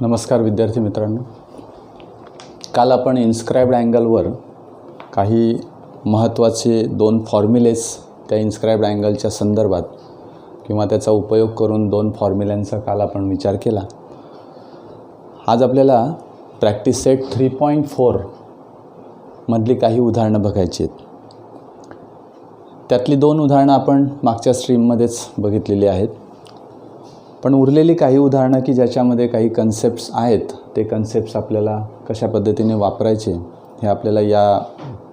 नमस्कार विद्यार्थी मित्रांनो, काल आपण इन्स्क्राइब्ड अँगलवर काही महत्त्वाचे दोन फॉर्म्युलेस त्या इन्स्क्राइब्ड अँगलच्या संदर्भात किंवा त्याचा उपयोग करून दोन फॉर्म्युल्यांचा काल आपण विचार केला. आज आपल्याला प्रॅक्टिस सेट 3.4 मधली काही उदाहरणं बघायची आहेत. त्यातली दोन उदाहरणं आपण मागच्या स्ट्रीममध्येच बघितलेली आहेत, पण उरलेली काही उदाहरणं की ज्याच्यामध्ये काही कन्सेप्ट्स आहेत, ते कन्सेप्ट्स आपल्याला कशा पद्धतीने वापरायचे हे आपल्याला या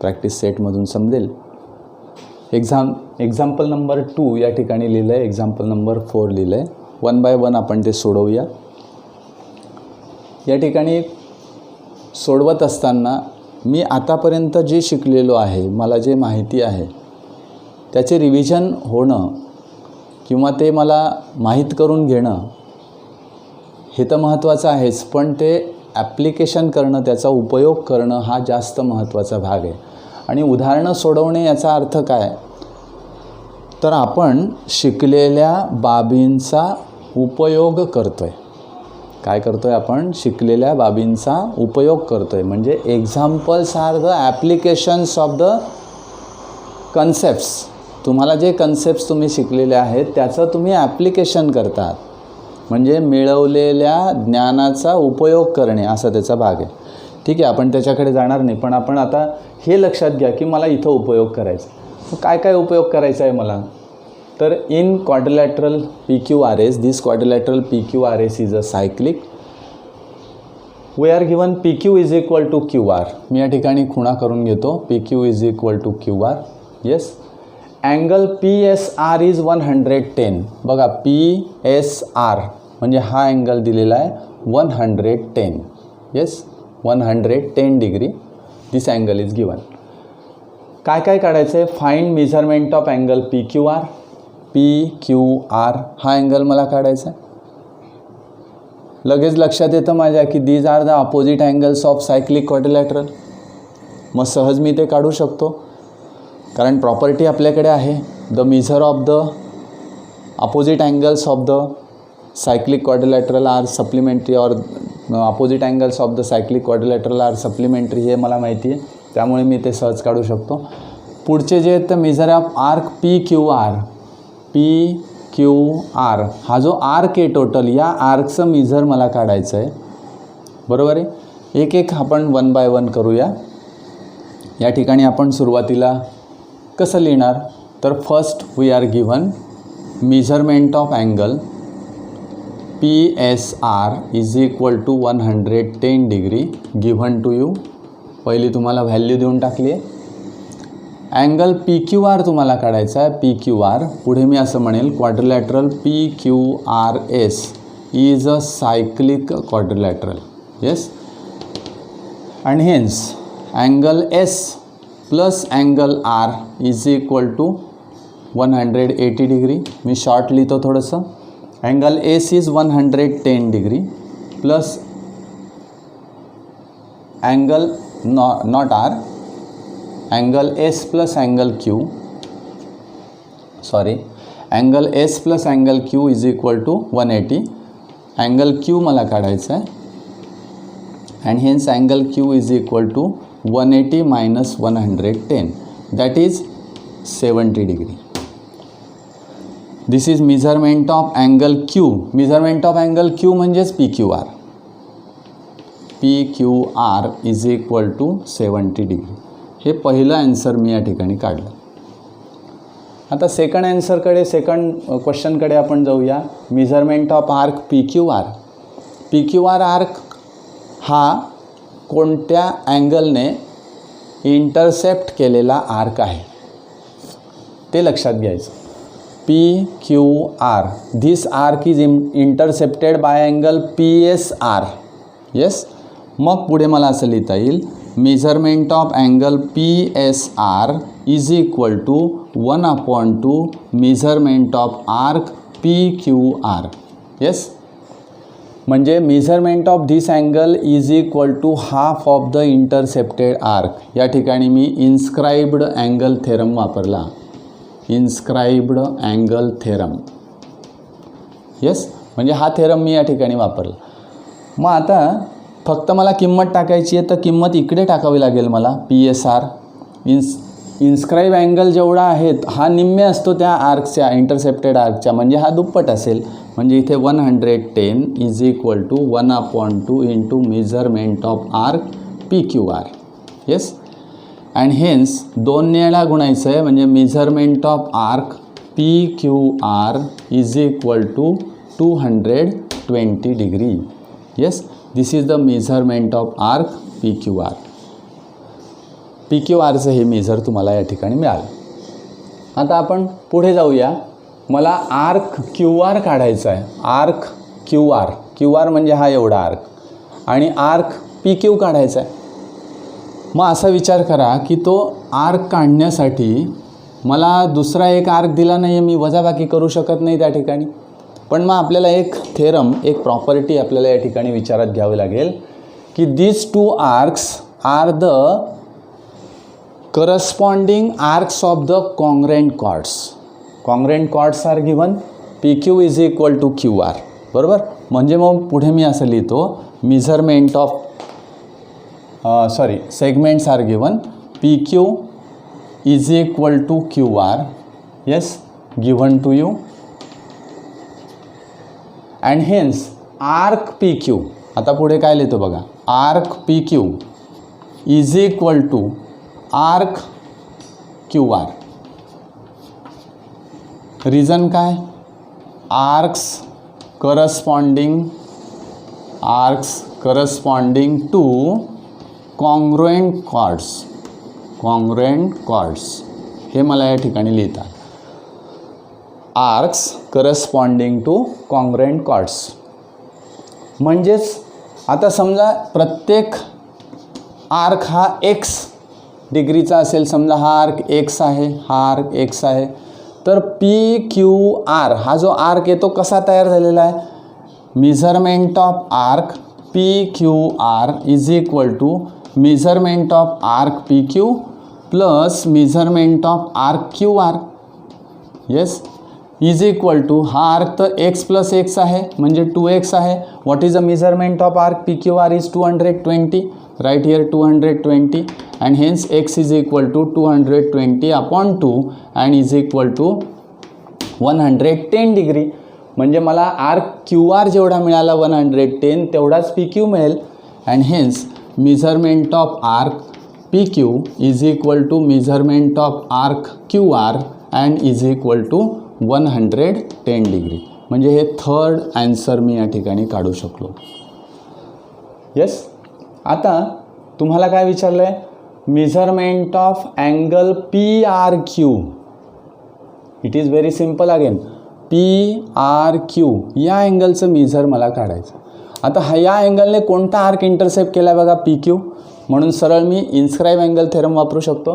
प्रॅक्टिस सेटमधून समजेल. एक्झाम्पल नंबर 2 या ठिकाणी लिहिलं आहे, एक्झाम्पल नंबर 4 लिहिलं आहे. 1 बाय 1 आपण ते सोडवूया. या ठिकाणी सोडवत असताना मी आतापर्यंत जे शिकलेलो आहे, मला जे माहिती आहे त्याचे रिव्हिजन होणं किंवा ते मला माहीत करून घेणं हे तर महत्त्वाचं आहेच, पण ते ॲप्लिकेशन करणं, त्याचा उपयोग करणं हा जास्त महत्त्वाचा भाग आहे. आणि उदाहरणं सोडवणे याचा अर्थ काय, तर आपण शिकलेल्या बाबींचा उपयोग करतो आहे. काय करतो आहे आपण? शिकलेल्या बाबींचा उपयोग करतो आहे. म्हणजे examples are the applications of the concepts. तुम्हाला जे कन्सेप्ट्स तुम्ही शिकलेले आहेत त्याचं तुम्ही ॲप्लिकेशन करतात, म्हणजे मिळवलेल्या ज्ञानाचा उपयोग करणे असा त्याचा भाग आहे. ठीक आहे, आपण त्याच्याकडे जाणार नाही, पण आपण आता हे लक्षात घ्या की मला इथं उपयोग करायचा. काय काय उपयोग करायचा आहे मला? तर in quadrilateral PQRS, this quadrilateral PQRS is a cyclic. We are given PQ is equal to QR. मी या ठिकाणी खुणा करून घेतो. PQ is equal to QR. Yes. Angle PSR is 110. बघा, PSR म्हणजे हा अँगल दिलेला आहे 110. Yes, 110 degree. This angle is given. काय काय काढायचं आहे? Find measurement of angle PQR. PQR हा अँगल मला काढायचा आहे. लगेच लक्षात येतं माझ्या की these are the opposite angles of cyclic quadrilateral. मग सहज मी ते काढू शकतो, कारण प्रॉपर्टी आपल्याकडे आहे. The measure of the opposite angles of the cyclic quadrilateral are supplementary, और opposite angles of the cyclic quadrilateral are supplementary, हे मला माहिती आहे, त्यामुळे मी ते सहज काढू शकतो. पुढचे जे आहेत तर major of arc PQR. PQR हा जो आर्क आहे टोटल, या आर्कचं मेजर मला काढायचं आहे. बरोबर आहे. एक एक आपण 1 बाय 1 करूया. या ठिकाणी आपण सुरुवातीला कसं लिहिणार? तर first we are given measurement of angle PSR is equal to 110 degree given to you. पहिली तुम्हाला व्हॅल्यू देऊन टाकली आहे. अँगल PQR तुम्हाला काढायचा आहे. PQR पुढे मी असं म्हणेल quadrilateral PQRS is a cyclic quadrilateral. Yes. And hence angle S plus angle R is equal to 180 degree. मी शॉर्ट लिहितो थोडंसं. Angle S is 110 degree plus angle not R, angle S plus angle Q, sorry, angle S plus angle Q is equal to 180. Angle Q मला काढायचा आहे. And hence angle Q is equal to 180 minus 110, that is 70 degree. This is measurement of angle Q. Measurement of angle Q म्हणजेच PQR. PQR is equal to 70 degree. हे पहिलं answer मी या ठिकाणी काढलं. आता सेकंड आन्सरकडे, सेकंड क्वेश्चनकडे आपण जाऊया. Measurement of arc PQR. PQR arc हा कोणत्या अँगलने इंटरसेप्ट केलेला आर्क आहे ते लक्षात घ्यायचं. PQR, this arc is intercepted by angle PSR. Yes. मग पुढे मला असं लिहिता येईल, measurement of angle PSR is equal to 1/2 measurement of arc PQR. Yes. म्हणजे measurement of this angle is equal to half of the intercepted arc. या ठिकाणी मी इन्स्क्राइब्ड अँगल थेरम वापरला. Inscribed angle theorem. येस. म्हणजे हा theorem मी या ठिकाणी वापरला. मग आता फक्त मला किंमत टाकायची आहे, तर किंमत इकडे टाकावी लागेल मला. PSR इन्स्क्राईब अँगल जेवढा आहेत हा निम्मे असतो त्या आर्कच्या, इंटरसेप्टेड आर्कच्या, म्हणजे हा दुप्पट असेल. म्हणजे इथे 110 is equal to 1/2 into measurement of arc PQR. Yes. And hence 2 वेळा गुणायचं आहे, म्हणजे measurement of arc PQR is equal to 220 degree. Yes, this is the measurement of arc PQR. PQRचं हे मेजर तुम्हाला या ठिकाणी मिळालं. आता आपण पुढे जाऊया. मला आर्क QR काढायचा आहे. आर्क QR म्हणजे हा एवढा आर्क, आणि आर्क PQ काढायचा आहे. मग असा विचार करा की तो आर्क काढण्यासाठी मला दुसरा एक आर्क दिला नाही आहे, मी वजाबाकी करू शकत नाही त्या ठिकाणी. पण मग आपल्याला एक थेरम, एक प्रॉपर्टी आपल्याला या ठिकाणी विचारात घ्यावी लागेल की these two arcs are the corresponding arcs of the congruent chords. Congruent chords are given, PQ is equal to QR. बरोबर. म्हणजे मग पुढे मी असं लिहितो, measurement of segments are given, PQ is equal to QR. yes, given to you. and hence arc PQ, आता पुढे काय लिहितो बघा, arc PQ is equal to arc QR. Reason काय, arcs corresponding to congruent chords. हे मला या ठिकाणी लिहितात. Arcs corresponding to congruent chords. म्हणजेच आता समजा प्रत्येक आर्क हा x डिग्रीचा असेल. समजा हा आर्क x आहे, हा आर्क x आहे, तर PQR हा जो आर्क आहे तो कसा तयार झालेला आहे, measurement of arc PQR is equal to measurement of arc PQ plus measurement of arc QR. Yes, is equal to हा आर्क तर x प्लस x आहे म्हणजे 2x आहे. What is the measurement of arc PQR is 220. Right here 220 and hence x is equal to 220/2 and is equal to 110 degree. म्हणजे मला arc QR जेवढा मिळाला 110 तेवढाच PQ मिळेल. And hence measurement of arc PQ is equal to measurement of arc QR and is equal to 110 degree. म्हणजे हे third answer मी या ठिकाणी काढू शकलो. येस. आता तुम्हाला काय विचारलं आहे, measurement of angle PRQ. It is very simple. Again PRQ या अँगलचं मेजर मला काढायचं. आता या अँगलने कोणता आर्क इंटरसेप्ट केला आहे बघा, PQ. म्हणून सरळ मी इन्स्क्राईब अँगल थेरम वापरू शकतो.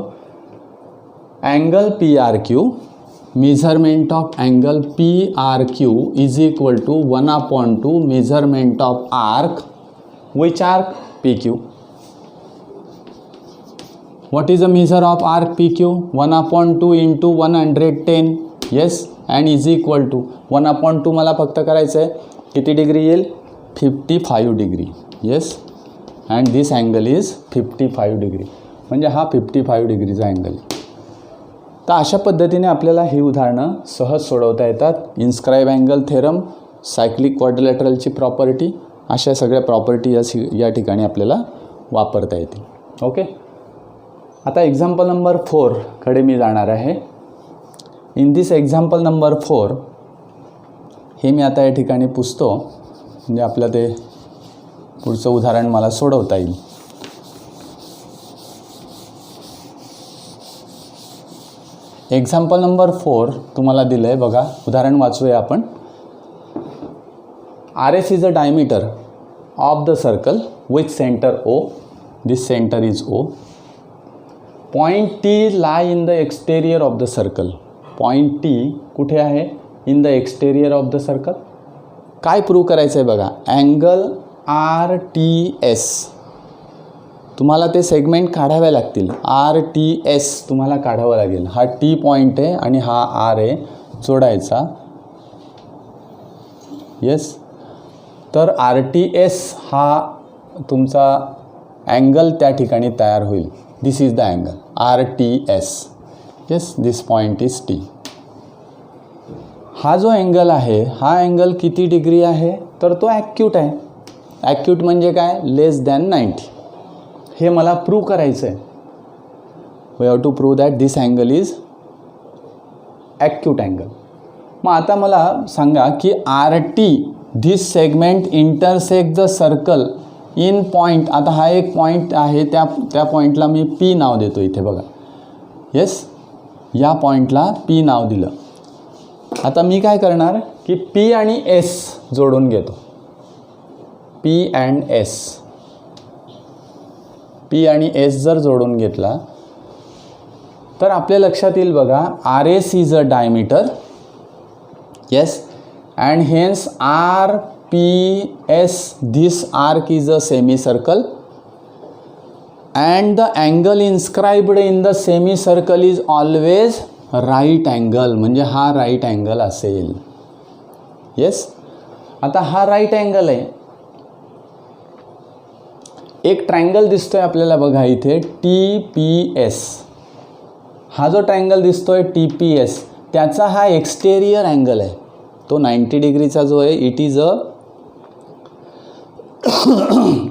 Angle PRQ, measurement of angle PRQ is equal to 1/2 measurement of arc, which arc, PQ. What is the measure of arc PQ, 1/2 into 110. Yes, and is equal to 1/2 मला फक्त करायचं आहे, किती degree येईल, 55 degree. Yes, and this angle is 55 degree. म्हणजे हा 55 डिग्रीचा angle. तर अशा पद्धतीने आपल्याला ही उदाहरणं सहज सोडवता येतात. इन्स्क्राईब अँगल थेरम, सायक्लिक क्वाड्रिलॅटरलची प्रॉपर्टी, अशा सगळ्या प्रॉपर्टी या ठिकाणी आपल्याला वापरता येतील. ओके. आता एक्झाम्पल नंबर 4 कडे मी जाणार आहे. इन दिस एक्झाम्पल नंबर 4 हे मी आता या ठिकाणी पुसतो, म्हणजे आपलं ते पुढचं उदाहरण मला सोडवता येईल. एक्झाम्पल नंबर 4 तुम्हाला दिलं आहे बघा. उदाहरण वाचूया आपण. RS is a diameter of the circle with centre O. This centre is O. Point T Lai in the exterior of the circle. Point T कुठे आहे, in the exterior of the circle. काय prove करायचं आहे बघा, angle RTS. तुम्हाला ते segment काढावे लागतील. RTS तुम्हाला काढावं लागेल. हा T पॉईंट आहे आणि हा R आहे, जोडायचा. येस. तर RTS हा तुमचा अँगल त्या ठिकाणी तयार होईल. This is the angle RTS. Yes, this point is T. हा जो अँगल आहे हा अँगल किती डिग्री आहे तर तो ॲक्यूट आहे. ॲक्यूट म्हणजे काय, लेस दॅन 90. हे मला प्रूव्ह करायचं आहे. We have to prove that this angle is acute angle. मग आता मला सांगा की RT this segment intersect the circle in point. आता हा एक पॉईंट आहे, त्या पॉईंटला मी P नाव देतो इथे बघा. येस, या पॉईंटला P नाव दिलं. आता मी काय करणार की P आणि S जोडून घेतो. P and S. P आणि S जर जोडून घेतला तर आपल्या लक्षात येईल बघा, RS is a diameter. Yes, and hence RPS this arc is a semicircle and the angle inscribed in the semicircle is always right angle. म्हणजे हा राईट अँगल असेल. येस, आता हा राईट अँगल आहे. एक ट्रायंगल दिसतोय आपल्याला बघा इथे TPS. हा जो ट्रायंगल दिसतोय TPS त्याचा हा एक्सटेरियर अँगल आहे. तो 90 डिग्रीचा जो आहे it is a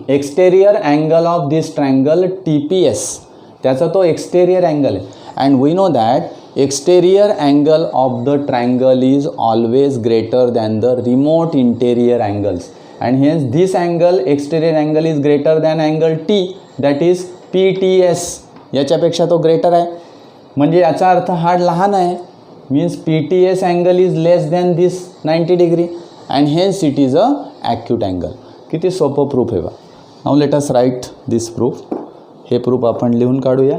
exterior angle of this triangle TPS. त्याचा तो एक्सटेरियर अँगल आहे. And we know that exterior angle of the triangle is always greater than the remote interior angles. And hence this angle exterior angle is greater than angle T that is PTS. याच्यापेक्षा तो greater आहे म्हणजे याचा अर्थ हा लहान आहे. Means PTS angle is less than this 90 degree and hence it is a acute angle. किती सोपं प्रूफ आहे बा. Now let us write this proof. हे प्रूफ आपण लिहून काढूया.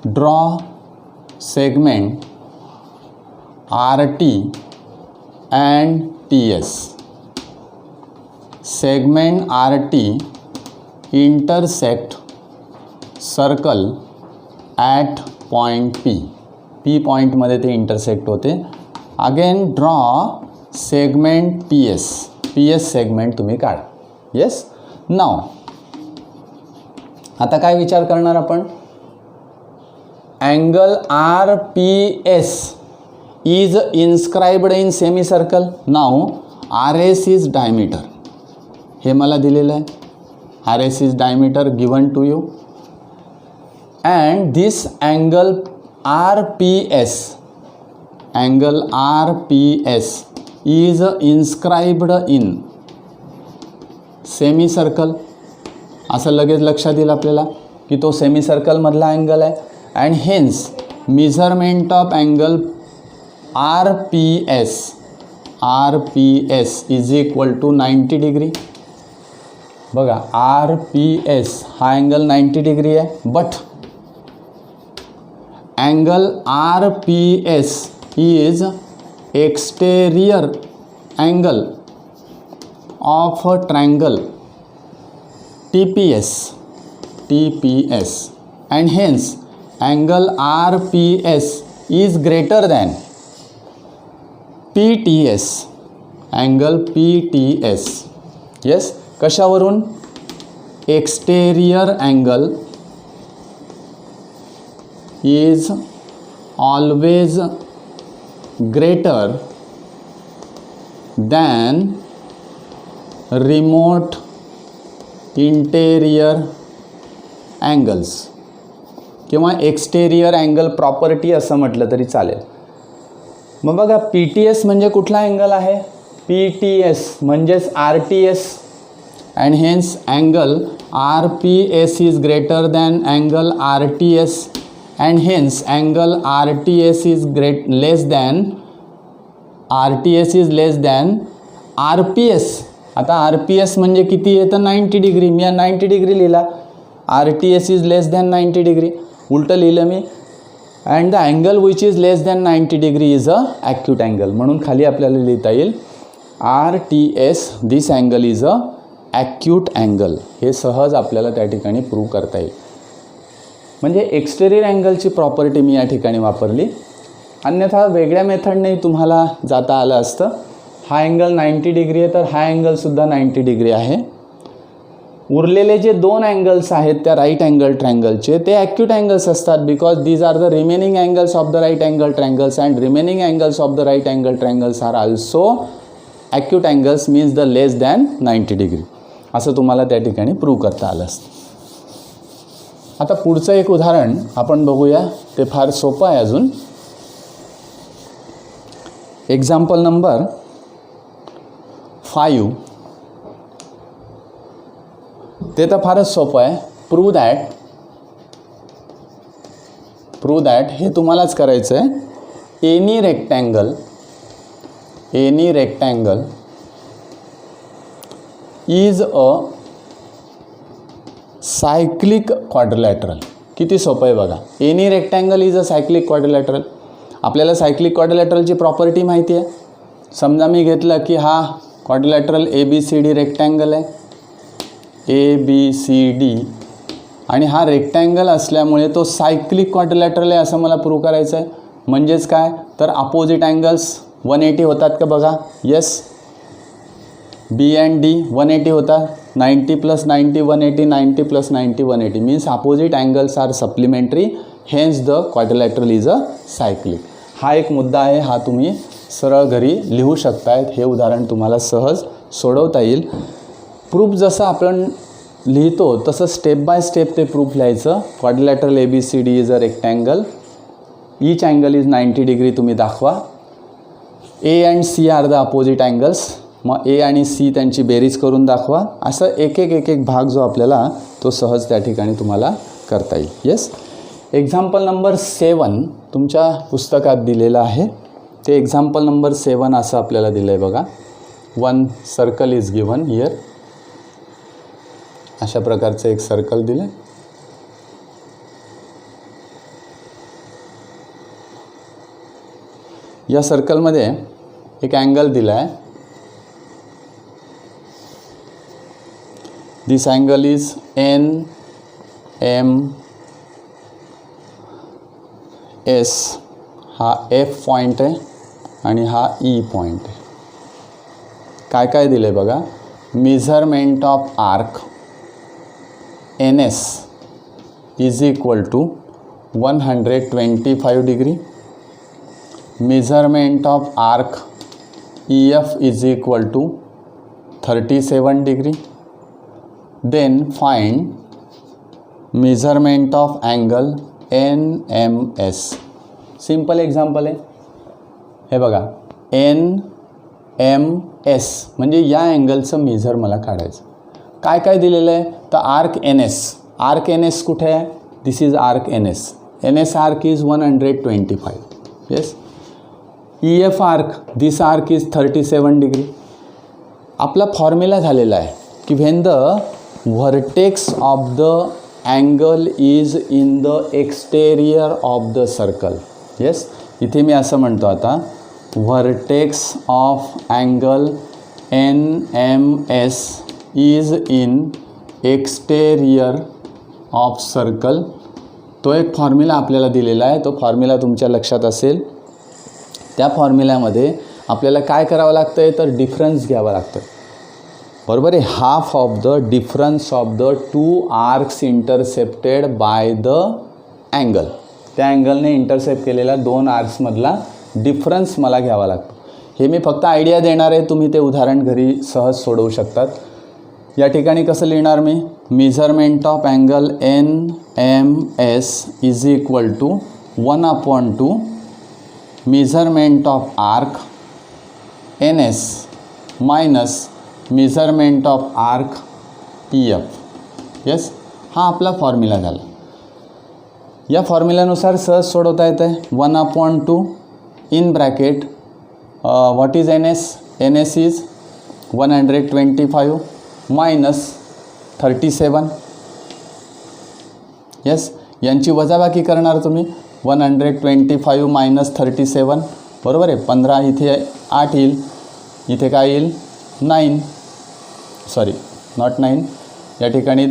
Draw segment RT and TS. Segment RT intersect circle at point P. P पॉईंटमध्ये ते इंटरसेक्ट होते. Again draw segment PS. PS segment तुम्ही काढा. येस, नाव आता काय विचार करणार आपण, angle RPS is inscribed in semicircle. Now RS is diameter. हे मला दिलेलं आहे. RS is diameter given to you. And this angle RPS is inscribed in semicircle. असं लगेच लक्षात येईल आपल्याला की तो सेमीसर्कलमधला अँगल आहे. And hence measurement of angle RPS is equal to 90 degree. बघा RPS हा अँगल 90 डिग्री आहे. But angle RPS is exterior angle of a triangle TPS and hence angle RPS is greater than PTS. angle PTS. yes, कशावरून, exterior angle is always greater than remote interior angles किंवा exterior angle property असं म्हटलं तरी चालेल. मग बघा PTS म्हणजे कुठला अँगल आहे, PTS म्हणजेच RTS and hence angle RPS is greater than angle RTS and hence angle RTS is less than RPS. आता RPS म्हणजे किती आहे तर 90 डिग्री. मी 90 डिग्री लिहिला. RTS is less than 90 degree. उलटं लिहिलं मी. And the angle which is less than 90 degree is a acute angle. म्हणून खाली आपल्याला लिहिता येईल RTS this angle is a acute angle. हे सहज आपल्याला त्या ठिकाणी प्रूव्ह करता येईल. म्हणजे एक्सटेरियर अँगलची प्रॉपर्टी मी या ठिकाणी वापरली. अन्यथा वेगळ्या मेथडने तुम्हाला जाता आलं असतं. हा अँगल 90 डिग्री आहे, तर हा अँगलसुद्धा 90 डिग्री आहे. उरलेले जे 2 अँगल्स आहेत त्या राईट अँगल ट्रायंगलचे ते ॲक्यूट अँगल्स असतात, because these are the remaining angles of the right angle triangles and remaining angles of the right angle triangles are also acute angles, means the less than 90 degree. असं तुम्हाला त्या ठिकाणी prove करता आलं असतं. आता पुढचं एक उदाहरण आपण बघूया, ते फार सोपं आहे अजून. Example number 5. ते तर फारच सोपं आहे. प्रूव्ह दॅट हे तुम्हालाच करायचं आहे. Any rectangle is a cyclic quadrilateral. किती सोपं आहे बघा. Any rectangle is a cyclic quadrilateral. आपल्याला सायक्लिक क्वाड्रिलॅटरलची प्रॉपर्टी माहिती आहे. समजा मी घेतलं की हा क्वाड्रिलॅटरल ABCD रेक्टँगल आहे, ABCD, आणि हा रेक्टँगल असल्यामुळे तो सायक्लिक क्वाड्रिलॅटरल आहे असं मला प्रूव्ह करायचं आहे. म्हणजेच काय, तर अपोजिट अँगल्स 180 होतात का बघा. येस, B and D 180 होतात. 90 + 90 180, 90 + 90 180 means opposite angles are supplementary, hence the quadrilateral is a cyclic. हा एक मुद्दा आहे, हा तुम्ही सरळ घरी लिहू शकतायत. हे उदाहरण तुम्हाला सहज सोडवता येईल. प्रूफ जसं आपण लिहितो तसं स्टेप बाय स्टेप ते प्रूफ लिहायचं. Quadrilateral ABCD is a rectangle, each angle is 90 degree तुम्ही दाखवा. A and C are the opposite angles, मग A आणि C त्यांची बेरीज करून दाखवा. असं एक एक भाग जो आपल्याला तो सहज त्या ठिकाणी तुम्हाला करता येईल. येस, एक्झाम्पल नंबर 7 तुमच्या पुस्तकात दिलेलं आहे. ते एक्झाम्पल नंबर 7 असं आपल्याला दिलं आहे बघा. 1 सर्कल इज गिवन हिअर. अशा प्रकारचं एक सर्कल दिलं आहे. या सर्कलमध्ये एक अँगल दिला आहे. दिस अँगल इज NMS. हा F पॉईंट आहे आणि हा E पॉईंट आहे. काय काय दिलं आहे बघा. Measurement of arc NS is equal to 125 degree. Measurement of arc EF is equal to 37 degree. Then find measurement of angle NMS. Simple example आहे हे बघा. NMS म्हणजे या अँगलचं मेजर मला काढायचं. काय काय दिलेलं आहे, तर आर्क NS कुठे आहे. This is arc NS arc is 125. Yes. EF arc, this arc is 37 degree. आपला फॉर्म्युला झालेला आहे की when the vertex of the angle is in the exterior of the circle. Yes, इथे मी असं म्हणतो आता, vertex of angle NMS is in exterior of circle. तो एक फॉर्म्युला आपल्याला दिलेला आहे. तो फॉर्म्युला तुमच्या लक्षात असेल. त्या फॉर्म्युल्यामध्ये आपल्याला काय करावं लागतं आहे, तर डिफरन्स घ्यावा लागतं. बरोबर आहे. Half of the difference of the 2 arcs intercepted by the angle. त्या अँगलने इंटरसेप्ट केलेल्या 2 आर्क्समधला डिफरन्स मला घ्यावा लागतो. हे मी फक्त आयडिया देणार आहे, तुम्ही ते उदाहरण घरी सहज सोडवू शकतात. या ठिकाणी कसं लिहिणार मी, measurement of angle NMS is equal to 1/2 measurement of arc NS minus measurement of arc EF. Yes, हा आपला फॉर्म्युला झाला. या फॉर्म्युल्यानुसार सहज सोडवता येतं आहे. 1/2 in bracket what is NS is 125 minus 37. Yes, यांची वजाबाकी करणार तुम्ही. 125 मायनस 37 बरोबर आहे. 15 इथे 8 येईल, इथे काय येईल 9, सॉरी नॉट 9, या ठिकाणी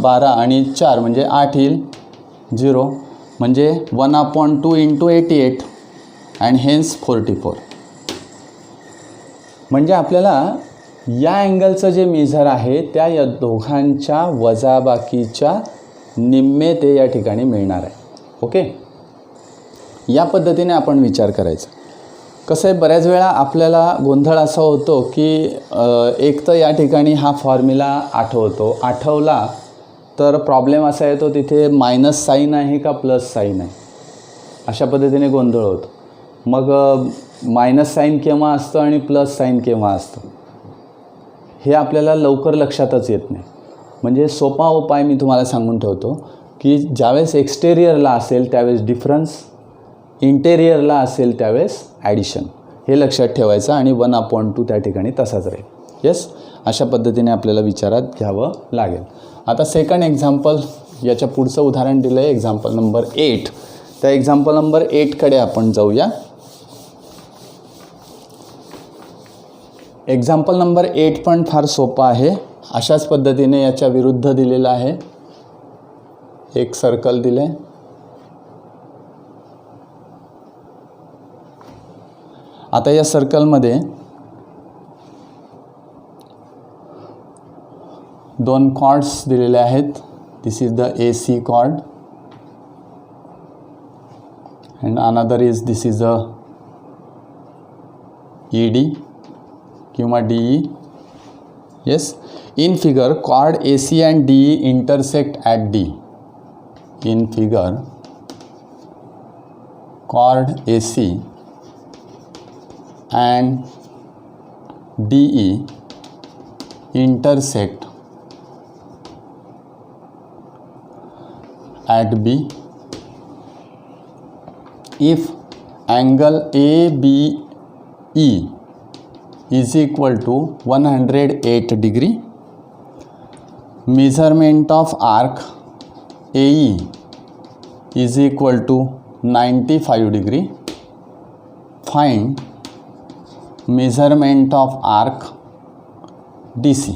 12 आणि 4 म्हणजे 8 येईल 0, म्हणजे 1/2 × 88 अँड हेन्स 44. म्हणजे आपल्याला या अँगलचं जे मेजर आहे त्या या दोघांच्या वजाबाकीच्या निम्मे ते या ठिकाणी मिळणार आहे. ओके, या पद्धतीने आपण विचार करायचा. कसं आहे, बऱ्याच वेळा आपल्याला गोंधळ असा होतो की एक तर या ठिकाणी हा फॉर्म्युला आठवला तर प्रॉब्लेम असा येतो तिथे मायनस साईन आहे का प्लस साईन आहे, अशा पद्धतीने गोंधळ होतो. मग मायनस साईन केव्हा असतं आणि प्लस साईन केव्हा असतं हे आपल्याला लवकर लक्षातच येत नाही. म्हणजे सोपा उपाय मी तुम्हाला सांगून ठेवतो की ज्यावेळेस एक्सटेरियरला असेल त्यावेळेस डिफरन्स, इंटेरियरला असेल त्यावेळेस ॲडिशन, हे लक्षात ठेवायचं आणि 1/2 त्या ठिकाणी तसाच राहील. येस, अशा पद्धतीने आपल्याला विचारात घ्यावं लागेल. आता सेकंड एक्झाम्पल, याच्या पुढचं उदाहरण दिलं आहे एक्झाम्पल नंबर 8. त्या एक्झाम्पल नंबर 8कडे आपण जाऊया. एक्झाम्पल नंबर 8 पण फार सोपं आहे. अशाच पद्धतीने याच्या विरुद्ध दिलेलं आहे. एक सर्कल दिलं आहे. आता या सर्कलमध्ये 2 कॉर्ड्स दिलेले आहेत. This is the AC chord and another is this is a ED किंवा DE. Yes, in figure chord AC and DE intersect at D. In figure chord AC and DE intersect at B if angle ABE is equal to 108 degree, measurement of arc AE is equal to 95 degree, find measurement of arc DC.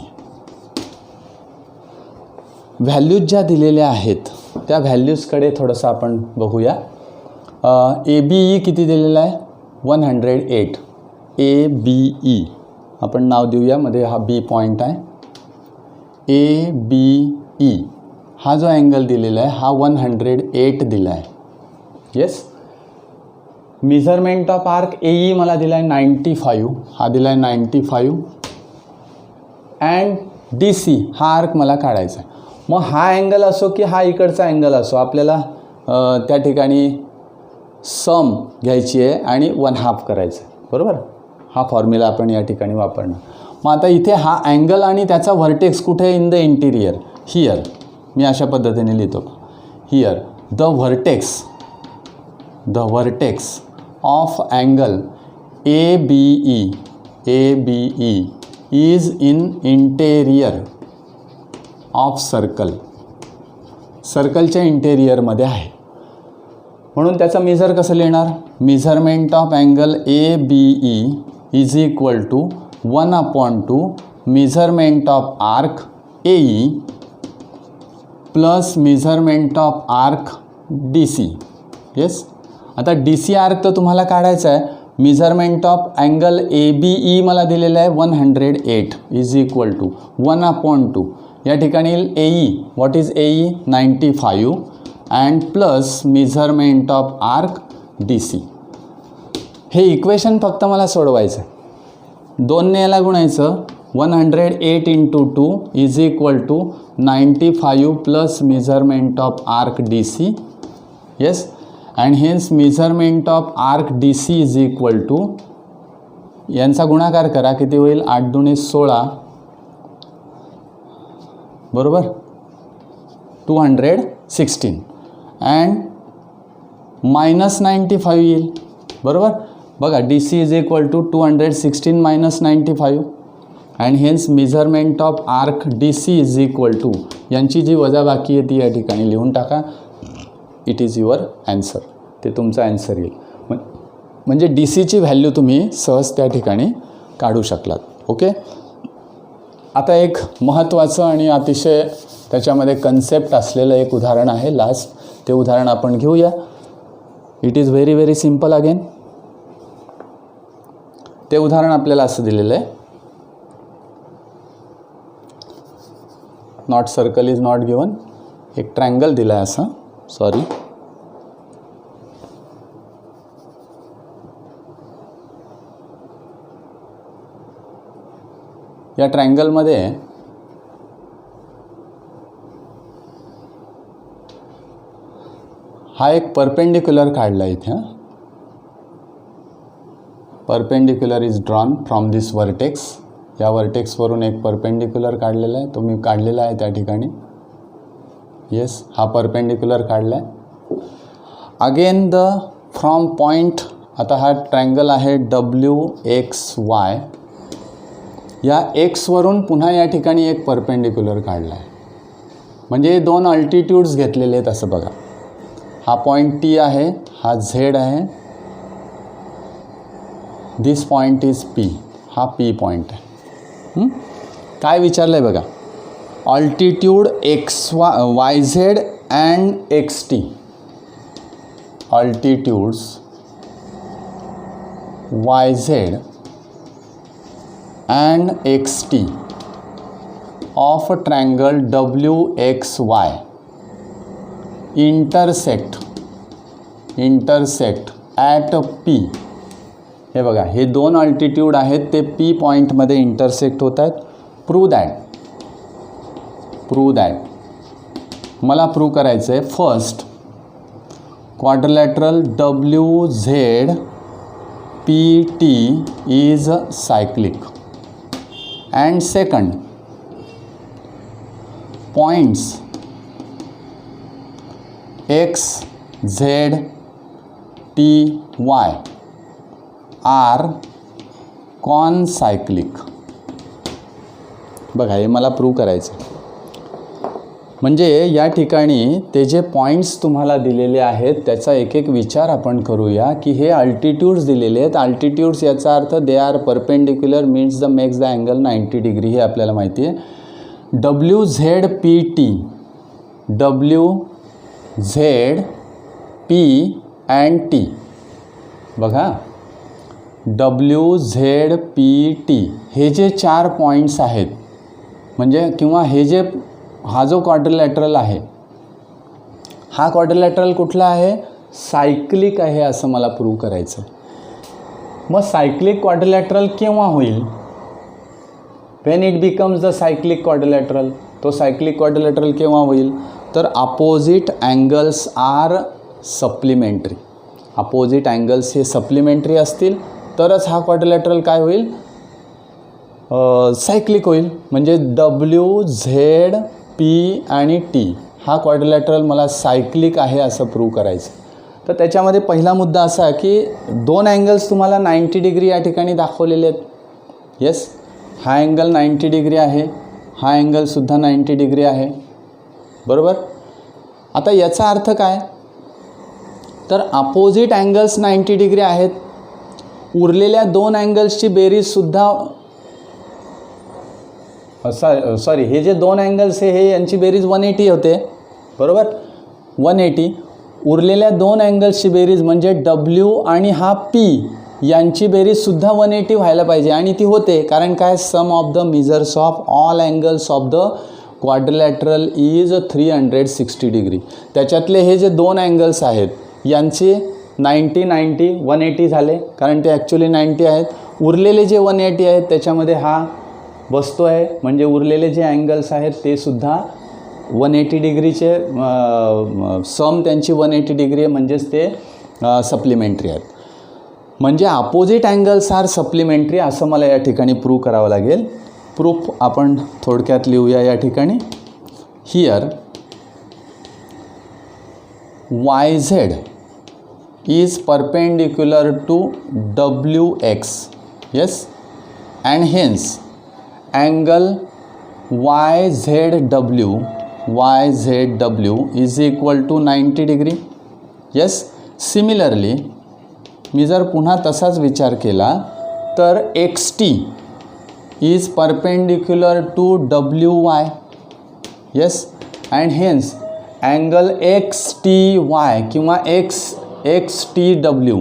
Values ज्या दिलेल्या आहेत त्या व्हॅल्यूजकडे थोडंसं आपण बघूया. ABE किती दिलेला आहे? 108. ABE आपण नाव देऊया, मध्ये हा B पॉईंट आहे. ABE हा जो अँगल दिलेला आहे हा 108 दिला आहे. Yes, measurement of arc AE मला दिला आहे 95, हा दिला आहे 95 अँड DC हा आर्क मला काढायचा आहे. मग हा अँगल असो की हा इकडचा अँगल असो, आपल्याला त्या ठिकाणी सम घ्यायची आहे आणि 1/2 करायचं आहे. बरोबर, हा फॉर्म्युला आपण या ठिकाणी वापरणार. मग आता इथे हा अँगल आणि त्याचा व्हर्टेक्स कुठे? In the interior, here. मी अशा पद्धतीने लिहितो, here the vertex of angle ABE is in interior of circle. सर्कलच्या इंटेरियरमध्ये आहे म्हणून त्याचा मेजर कसं लिहिणार? Measurement of angle ABE is equal to 1/2 measurement of arc AE plus measurement of arc DC. Yes, आता DC आर्क तर तुम्हाला काढायचा आहे. मेजरमेंट ऑफ अँगल ABE मला दिलेला आहे 108 इज इक्वल टू 1/2. या ठिकाणी AE, what is AE? 95 and plus measurement of arc DC. हे इक्वेशन फक्त मला सोडवायचं आहे. 2ने याला गुणायचं. 108 × 2 is equal to 95 plus measurement of arc DC. Yes, and hence measurement of arc DC is equal to, यांचा गुणाकार करा, किती होईल? 8 दुणे 16, बरोबर, 216 अँड मायनस 95 येईल. बरोबर, बघा DC is equal to 216 minus 95 and hence measurement of arc DC is equal to, यांची जी वजाबाकी आहे ती या ठिकाणी लिहून टाका. इट इज युअर ॲन्सर, ते तुमचा ॲन्सर येईल. म्हणजे DCची व्हॅल्यू तुम्ही सहज त्या ठिकाणी काढू शकलात. ओके, आता एक महत्त्वाचं आणि अतिशय त्याच्यामध्ये कन्सेप्ट असलेलं एक उदाहरण आहे लास्ट, ते उदाहरण आपण घेऊया. It is very very simple again. ते उदाहरण आपल्याला असं दिलेलं आहे, not circle is not given, एक ट्रायंगल दिला आहे असा, सॉरी, या ट्रायंगलमध्ये हा एक परपेंडिक्युलर काढला इथे, perpendicular is drawn from this vertex, या वर्टेक्सवरून एक परपेंडिक्युलर काढलेला आहे, तो मी काढलेला आहे त्या ठिकाणी, येस, हा परपेंडिक्युलर काढला आहे. अगेन द फ्रॉम पॉईंट, आता हा ट्रायंगल आहे WXY, या एक्सवरून पुन्हा या ठिकाणी एक परपेंडिक्युलर काढला आहे, म्हणजे दोन अल्टिट्यूड्स घेतलेले आहेत असं बघा. हा पॉईंट T आहे, हा Z आहे, दिस पॉईंट इज P, हा P पॉईंट आहे. काय विचारलं आहे बघा, ऑल्टिट्यूड YZ and XT, ऑल्टिट्यूड्स YZ and XT of a triangle WXY intersect at P. हे बघा, हे दोन अल्टिट्यूड आहेत, ते P पॉईंटमध्ये इंटरसेक्ट होत आहेत. प्रूव्ह दॅट मला प्रूव्ह करायचं आहे. First, quadrilateral WZPT is cyclic. And second, points X, Z, T, Y are concyclic. बघा, हे मला प्रूव्ह करायचं. म्हणजे या ठिकाणी ते जे पॉईंट्स तुम्हाला दिलेले आहेत त्याचा एक एक विचार आपण करूया, की हे अल्टिट्यूड्स दिलेले आहेत. अल्टिट्यूड्स याचा अर्थ they are perpendicular, means the makes the angle 90 degree, हे आपल्याला माहिती आहे. WZPT, WZP अँड T, बघा, WZPT हे जे चार पॉईंट्स आहेत, म्हणजे किंवा हे जे हा जो क्वाड्रिलॅटरल आहे, हा क्वाड्रिलॅटरल कुठला आहे, सायक्लिक आहे, असं मला प्रूव्ह करायचं. मग सायक्लिक क्वाड्रिलॅटरल केव्हा होईल? When it becomes the cyclic quadrilateral. तो सायक्लिक क्वाड्रिलॅटरल केव्हा होईल? तर opposite angles are supplementary. Opposite angles हे सप्लिमेंटरी असतील तरच हा क्वाड्रिलॅटरल काय होईल, सायक्लिक होईल. म्हणजे WZP आणि T हा क्वाड्रिलॅटरल मला सायक्लिक आहे असं प्रूव्ह करायचं. तर त्याच्यामध्ये पहिला मुद्दा असा की दोन अँगल्स तुम्हाला 90 डिग्री या ठिकाणी दाखवलेले आहेत. येस, हा अँगल 90 डिग्री आहे, हा अँगलसुद्धा 90 डिग्री आहे, बरोबर. आता याचा अर्थ काय, तर अपोजिट अँगल्स 90 डिग्री आहेत, उरलेल्या दोन अँगल्सची बेरीजसुद्धा सॉरी हे जे दोन अँगल्स आहे हे यांची बेरीज 180 होते, बरोबर, 180. उरलेल्या दोन अँगल्सची बेरीज म्हणजे W आणि हा P यांची बेरीजसुद्धा 180 व्हायला पाहिजे, आणि ती होते. कारण काय, sum of the measures of all angles of the quadrilateral is 360 degree. त्याच्यातले हे जे दोन अँगल्स आहेत यांचे 90 90 180 झाले, कारण ते ॲक्च्युली 90 आहेत. उरलेले जे 180 आहेत त्याच्यामध्ये हा बसतो आहे, म्हणजे उरलेले जे अँगल्स आहेत ते सुद्धा 180 डिग्रीचे सम त्यांची 180 डिग्री आहे, म्हणजेच ते सप्लिमेंटरी आहेत. म्हणजे अपोजिट अँगल्स आर सप्लिमेंटरी असं मला या ठिकाणी प्रूव्ह करावं लागेल. प्रूफ आपण थोडक्यात लिहूया या ठिकाणी. Here YZ is perpendicular to WX, yes, and hence angle YZW is equal to 90 degree. yes. Similarly, मी जर पुन्हा तसाच विचार केला तर XT is perpendicular to WY, yes, and hence angle XTY किंवा XTW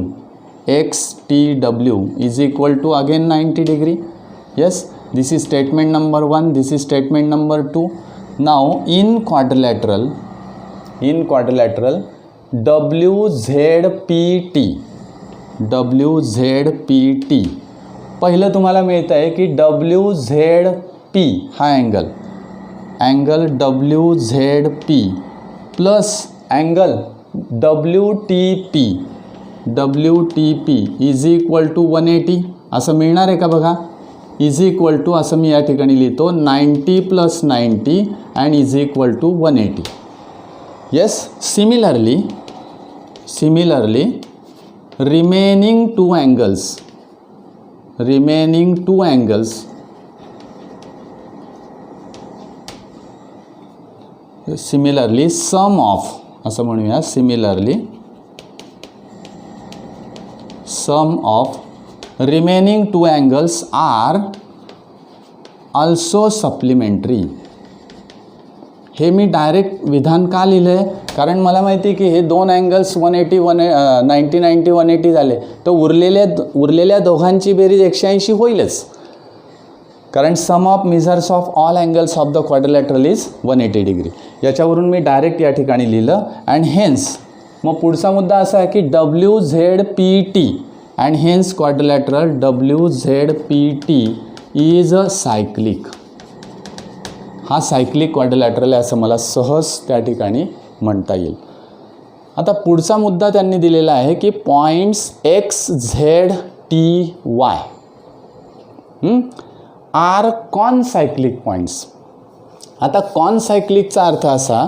XTW is equal to again 90 degree. Yes, this is statement number 1, this is statement number 2. Now in quadrilateral WZPT पहिलं तुम्हाला मिळतं आहे की WZP हा angle WZP plus angle WTP is equal to 180 असं मिळणार आहे का बघा. इज इक्वल टू असं मी या ठिकाणी लिहितो 90 plus 90 and is equal to 180. Yes, similarly remaining two angles similarly sum of असं म्हणूया. Similarly sum of remaining two angles are also supplementary. हे मी डायरेक्ट विधान का लिहिलं आहे, कारण मला माहिती आहे की हे दोन अँगल्स 180 90 180 झाले तर उरलेल्या दोघांची बेरीज 180 होईलच, कारण sum of measures of all angles of the quadrilateral is 180 degree. याच्यावरून मी डायरेक्ट या ठिकाणी लिहिलं. अँड हेन्स मग पुढचा मुद्दा असा आहे की WZPT and hence quadrilateral WZPT is a cyclic. हा सायक्लिक क्वाड्रिलॅटरल आहे असं मला सहज त्या ठिकाणी म्हणता येईल. आता पुढचा मुद्दा त्यांनी दिलेला आहे की points XZTY are concyclic points. आता कॉनसायक्लिकचा अर्थ असा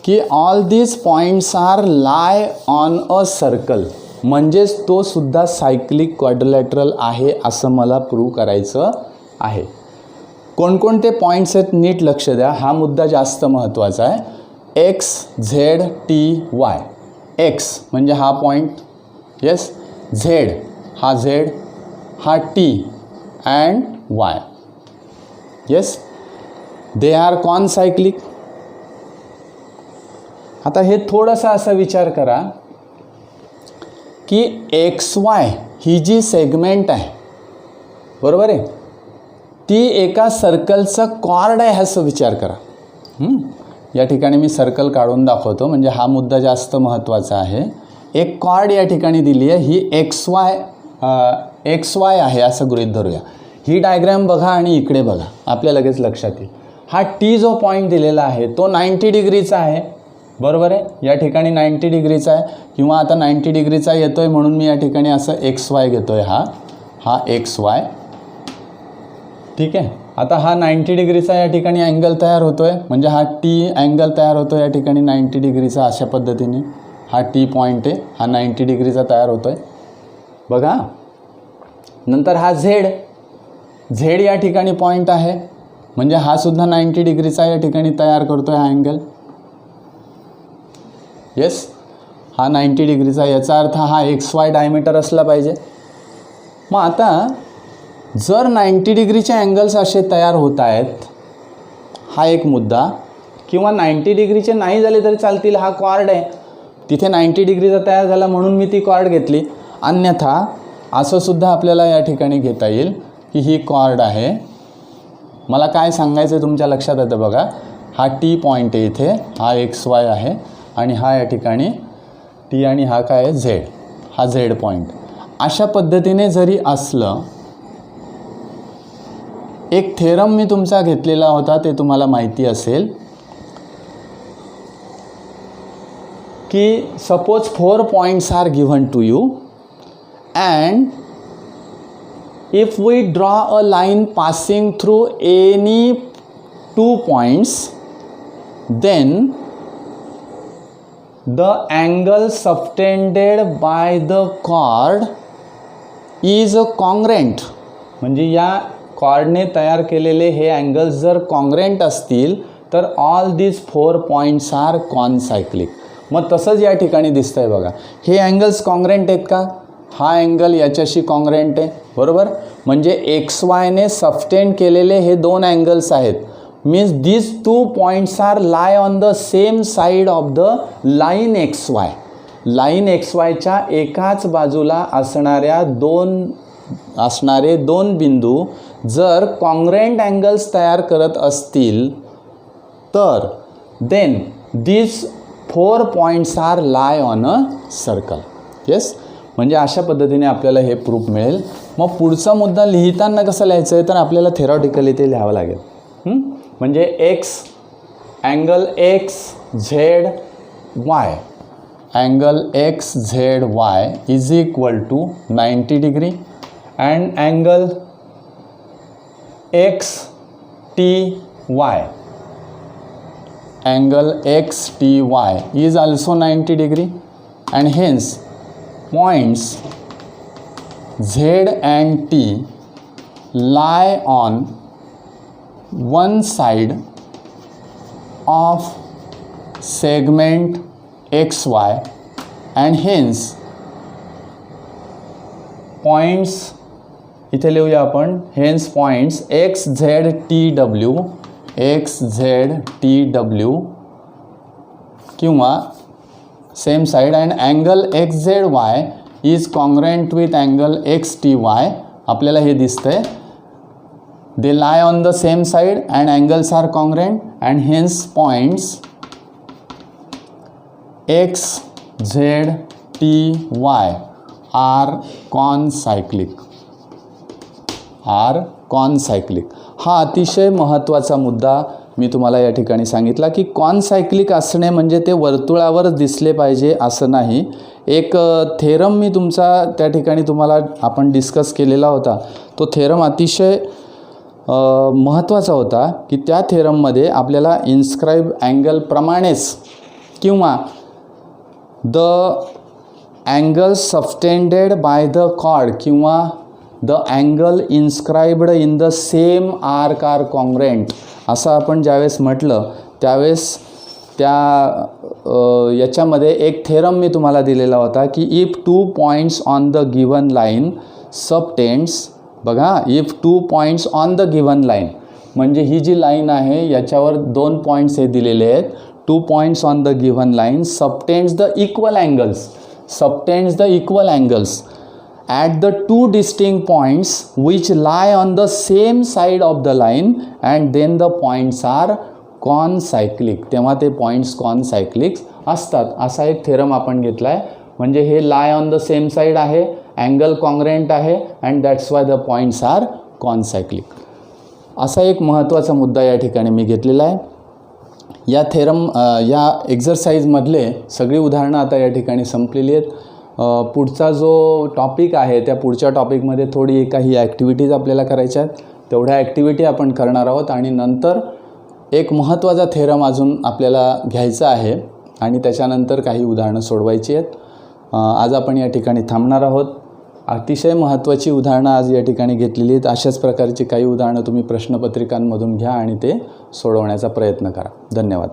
की all these points are lie on a circle, म्हणजेच तो सुद्धा सायक्लिक क्वाड्रिलॅटरल आहे असं मला प्रूव्ह करायचं आहे. कोणकोणते पॉईंट्स आहेत नीट लक्ष द्या, हा मुद्दा जास्त महत्त्वाचा आहे. XZTY. एक्स म्हणजे हा पॉईंट, येस, झेड हा झेड, हा T and Y. Yes, they are concyclic. आता हे थोडंसं असा विचार करा की XY ही जी सेगमेंट आहे, बरोबर आहे, ती एका सर्कलचं कॉर्ड आहे असं विचार करा. या ठिकाणी मी सर्कल काढून दाखवतो म्हणजे हा मुद्दा जास्त महत्त्वाचा आहे. एक कॉर्ड या ठिकाणी दिली आहे, ही XY आहे असं गृहीत धरूया. ही डायग्रॅम बघा आणि इकडे बघा, आपल्या लगेच लक्षात येईल. हा टी जो पॉईंट दिलेला आहे तो 90 डिग्रीचा आहे, बरोबर आहे. या ठिकाणी 90 डिग्रीचा आहे, किंवा आता 90 डिग्रीचा येतो आहे म्हणून मी या ठिकाणी असं XY घेतो आहे. हा XY, ठीक आहे. आता हा 90 डिग्रीचा या ठिकाणी अँगल तयार होतो आहे, म्हणजे हा टी अँगल तयार होतो या ठिकाणी 90 डिग्रीचा. अशा पद्धतीने हा टी पॉईंट आहे, हा 90 डिग्रीचा तयार होतो आहे बघा. नंतर हा झेड या ठिकाणी पॉईंट आहे, म्हणजे हा सुद्धा 90 डिग्रीचा या ठिकाणी तयार करतो आहे हा अँगल. येस, हा 90 डिग्रीचा, याचा अर्थ हा XY डायमीटर असला पाहिजे. मग आता जर 90 डिग्रीचे अँगल्स असे तयार होत आहेत, हा एक मुद्दा, किंवा 90 डिग्रीचे नाही झाले तरी चालतील, हा कॉर्ड आहे, तिथे 90 डिग्रीचा तयार झाला म्हणून मी ती कॉर्ड घेतली. अन्यथा असं सुद्धा आपल्याला या ठिकाणी घेता येईल की ही कॉर्ड आहे. मला काय सांगायचं आहे तुमच्या लक्षात येतं बघा. हा टी पॉईंट आहे इथे, हा XY आहे, आणि हा या ठिकाणी टी, आणि हा काय आहे झेड, हा झेड पॉईंट. अशा पद्धतीने जरी असलं, एक थेरम मी तुमचा घेतलेला होता, ते तुम्हाला माहिती असेल की suppose 4 points are given to you and if we draw a line passing through any 2 points, then the angle subtended by the chord is congruent. म्हणजे या कॉर्डने तयार केलेले हे अँगल्स जर कॉन्ग्रेंट असतील तर ऑल दीज 4 पॉईंट्स आर कॉनसायक्लिक. मग तसंच या ठिकाणी दिसतं आहे बघा, हे अँगल्स कॉन्ग्रेंट आहेत का? हा अँगल याच्याशी कॉन्ग्रेंट आहे, बरोबर. म्हणजे XYने सबटेंड केलेले हे 2 अँगल्स आहेत. Means these 2 points are lie on the same side of the line XY. Line XYच्या एकाच बाजूला असणारे दोन बिंदू जर कॉन्ग्रेंट अँगल्स तयार करत असतील तर then these 4 points are lie on a circle. Yes, म्हणजे अशा पद्धतीने आपल्याला हे प्रूफ मिळेल. मग पुढचा मुद्दा लिहिताना कसं लिहायचं आहे तर आपल्याला थेरॉटिकली ते लिहावं लागेल. म्हणजे angle XZY angle XZY is equal to 90 degree and angle XTY angle XTY is also 90 degree and hence points Z and T lie on one side of segment XY and hence points इथे लिहूया आपण hence points XZTW किंवा same side and angle XZY is congruent with angle XTY. आपल्याला हे दिसतंय they lie on the same side and angles are congruent and hence points XZTY are concyclic. हा अतिशय महत्त्वाचा मुद्दा मी तुम्हाला या ठिकाणी सांगितला की कॉनसायक्लिक असणे म्हणजे ते वर्तुळावर दिसले पाहिजे असं नाही. एक थेरम मी त्या ठिकाणी तुम्हाला आपण डिस्कस केलेला होता. तो थेरम अतिशय महत्त्वाचा होता की त्या थेरममध्ये आपल्याला इन्स्क्राईब अँगल प्रमाणेच किंवा the angle subtended by the chord किंवा the angle inscribed in the same arc are congruent असं आपण ज्यावेळेस म्हटलं त्यावेळेस याच्यामध्ये एक थेरम मी तुम्हाला दिलेला होता की if 2 points on the given line subtends. बघा, if 2 points on the given line म्हणजे ही जी लाईन आहे याच्यावर 2 points हे दिलेले आहेत. 2 points on the given line subtends the equal angles at the two distinct points which lie on the same side of the line and then the points are concyclic. तेव्हा ते points कॉनसायक्लिक असतात असा एक theorem आपण घेतला आहे. म्हणजे हे lie on the same side आहे, अँगल कॉन्ग्रेंट आहे and that's why the points are concyclic. असा एक महत्त्वाचा मुद्दा या ठिकाणी मी घेतलेला आहे. या एक्झरसाइजमधले सगळी उदाहरणं आता या ठिकाणी संपलेली आहेत. पुढचा जो टॉपिक आहे त्या पुढच्या टॉपिकमध्ये काही ॲक्टिव्हिटीज आपल्याला करायच्या आहेत. तेवढ्या ॲक्टिव्हिटी आपण करणार आहोत आणि नंतर एक महत्त्वाचा थेरम अजून आपल्याला घ्यायचा आहे आणि त्याच्यानंतर काही उदाहरणं सोडवायची आहेत. आज आपण या ठिकाणी थांबणार आहोत. अतिशय महत्त्वाची उदाहरणं आज या ठिकाणी घेतलेली आहेत. अशाच प्रकारची काही उदाहरणं तुम्ही प्रश्नपत्रिकांमधून घ्या आणि ते सोडवण्याचा प्रयत्न करा. धन्यवाद.